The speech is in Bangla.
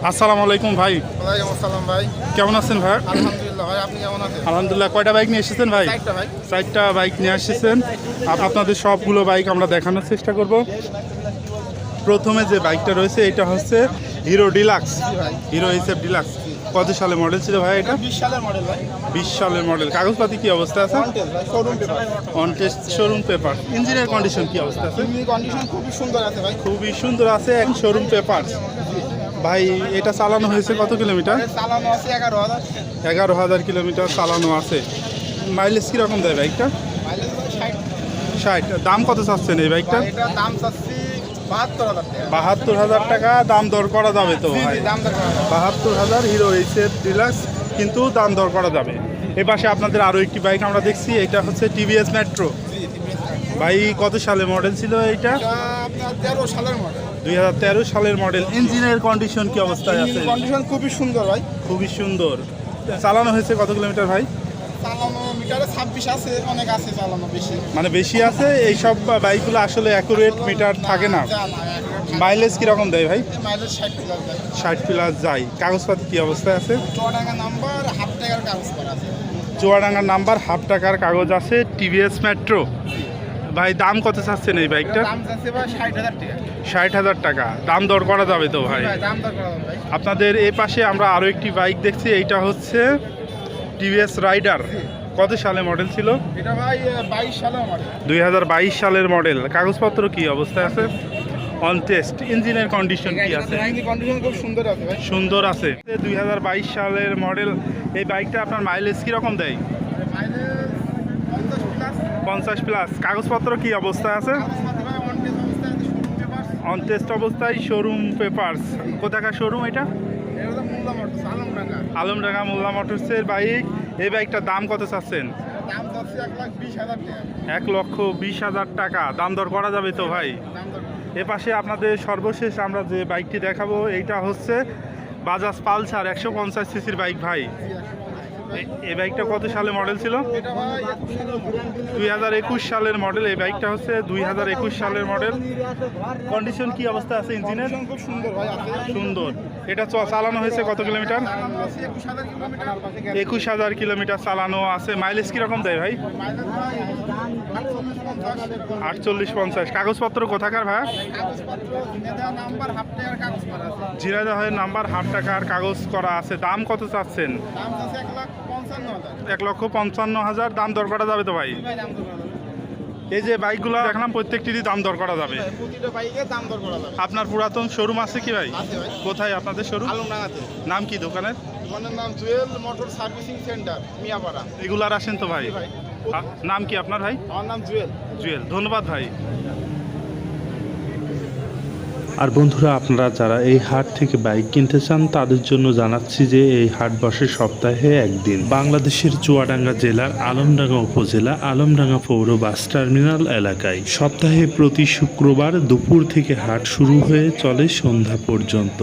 আসসালামু আলাইকুম ভাই। ওয়ালাইকুম আসসালাম ভাই। কেমন আছেন ভাই? আলহামদুলিল্লাহ ভাই, আপনি কেমন আছেন? আলহামদুলিল্লাহ। কয়টা বাইক নিয়ে এসেছেন ভাই? চারটা ভাই। 4টা বাইক নিয়ে এসেছেন। আপনাদের সবগুলো বাইক আমরা দেখানোর চেষ্টা করব। প্রথমে যে বাইকটা রয়েছে এটা হচ্ছে হিরো ডিলাক্স, ভাই হিরো এইচএফ ডিলাক্স। কত সালে মডেল ছিল ভাই এটা? 20 সালের মডেল ভাই। 20 সালের মডেল। কাগজপাতি কি অবস্থা আছে? কন্টেস্ট ভাই, showroom paper. On test showroom paper. ইঞ্জিনের কন্ডিশন কি অবস্থা আছে? ইঞ্জিন কন্ডিশন খুবই সুন্দর আছে ভাই। খুবই সুন্দর আছে, এক শোরুম পেপার। ভাই এটা চালানো হয়েছে কত কিলোমিটার? চালানো আছে 11,000। 11,000 কিলোমিটার চালানো আছে। মাইলেজ কীরকম দেয় বাইকটা? মাইলেজ ভাই 60। 60। দাম কত চাচ্ছেন এই বাইকটা? ভাই এটা দাম চাচ্ছি 72,000 টাকা। 72,000 টাকা। দাম দর করা যাবে তো জি ভাই? জি, দাম দর করা যাবে। 72,000 হিরো এইচএফ ডিলাক্স, কিন্তু দাম দর করা যাবে। এ পাশে আপনাদের আরও একটি বাইক আমরা দেখছি, এটা হচ্ছে টিভিএস মেট্রো। জি জি। ভাই কত সালে মডেল ছিল এইটা? এটা আপনার 13 সালের মডেল। 2013 সালের মডেল। ইঞ্জিনের কন্ডিশন কি অবস্থায় আছে? কন্ডিশন খুবই সুন্দর ভাই। খুবই সুন্দর। চালানো হয়েছে কত কিলোমিটার ভাই? চালানো মিটারে 26 আছে, অনেক আছে চালানো বেশি। মানে বেশি আছে। এইসব বাইকগুলো আসলে অ্যাকুরেট মিটার থাকে না। যা না, মাইলেজ কীরকম দেয় ভাই? মাইলেজ 60 প্লাস ভাই। 60 প্লাস যায়। কাগজপাতি কি অবস্থায় আছে? চুয়াডাঙ্গা নাম্বার, হাফ টাকার কাগজ করা আছে। চুয়াডাঙ্গার নাম্বার, হাফ টাকার কাগজ আছে, টিভিএস মেট্রো। ভাই দাম কত চাচ্ছেন এই বাইকটা? দাম চাচ্ছে ভাই 60,000 টাকা। 60,000 টাকা। দাম দর করা যাবে তো ভাই? ভাই দাম দর করা যাবে ভাই। আপনাদের এই পাশে আমরা আরও একটি বাইক দেখছি, এইটা হচ্ছে টিভিএস রাইডার। কত সালে মডেল ছিল? এটা ভাই 22 সালের মডেল। 2022 সালের মডেল। কাগজপত্র কি অবস্থায় আছে? On test. ইঞ্জিনের কন্ডিশন কি আছে? ইঞ্জিন কন্ডিশন খুব সুন্দর আছে ভাই। সুন্দর আছে। 2022 সালের মডেল। এই বাইকটা আপনার মাইলেজ কীরকম দেয়? Mileage 50 plus. 50 প্লাস। কাগজপত্র কি অবস্থায় আছে? কাগজপত্র ভাই অন টেস্ট অবস্থায় আছে, শোরুম পেপার। অন টেস্ট অবস্থায় শোরুম পেপারস। কোথাকার শোরুম এটা? এটা তো মোল্লা মোটরস, আলমডাঙ্গা। আলমডাঙ্গা মোল্লা মোটরসের বাইক। এই বাইকটার দাম কত চাচ্ছেন? দাম চাচ্ছে 1,20,000 টাকা। 1,20,000 টাকা। দাম দর করা যাবে তো ভাই? দাম দর এ পাশে আপনাদের সর্বশেষ আমরা যে বাইকটি দেখাবো, এইটা হচ্ছে বাজাজ পালসার 150 সিসির বাইক ভাই। এই বাইকটা কত সালে মডেল ছিল? এটা ভাই 21 সালের মডেল। 2021 সালের মডেল। এই বাইকটা হচ্ছে 2021 সালের মডেল। কন্ডিশন কি অবস্থা আছে ইঞ্জিনের? কন্ডিশন খুব সুন্দর ভাই আছে। সুন্দর। এটা চালানো হয়েছে কত কিলোমিটার? চালানো আছে 21,000 কিলোমিটার। 21,000 কিলোমিটার চালানো আছে। মাইলেজ কীরকম দেয় ভাই? মাইলেজ ভাই 48-50। 48-50। কাগজপত্র কোথাকার ভাই? কাগজপত্র ঝিনাইদহ নাম্বার, হাফ টাকার কাগজ করা আছে। ঝিনাইদহের নাম্বার, হাফ টাকার কাগজ করা আছে। দাম কত চাচ্ছেন? দাম চাচ্ছে 1,55,000। 1,55,000। দাম দর করা যাবে তো ভাই? ভাই দাম দর করা যাবে। এই যে বাইকগুলো দেখলাম প্রত্যেকটিরই দাম দর করা যাবে। প্রতিটা বাইকের দাম দর করা যাবে। আপনার পুরাতন শোরুম আছে কি ভাই? আছে ভাই। কোথায় আপনাদের শোরুম? আলমডাঙ্গাতে। নাম কি দোকানের? দোকানের নাম Jewel motor servicing centre, Miyapara. Regular আসেন তো ভাই? জি ভাই। নাম কি আপনার ভাই? আমার নাম জুয়েল। জুয়েল। ধন্যবাদ ভাই। আর বন্ধুরা, আপনারা যারা এই হাট থেকে বাইক কিনতে চান তাদের জন্য জানাচ্ছি যে এই হাট বসে সপ্তাহে একদিন বাংলাদেশের চুয়াডাঙ্গা জেলার আলমডাঙ্গা উপজেলা আলমডাঙ্গা পৌর বাস টার্মিনাল এলাকায়। সপ্তাহে প্রতি শুক্রবার দুপুর থেকে হাট শুরু হয়ে চলে সন্ধ্যা পর্যন্ত।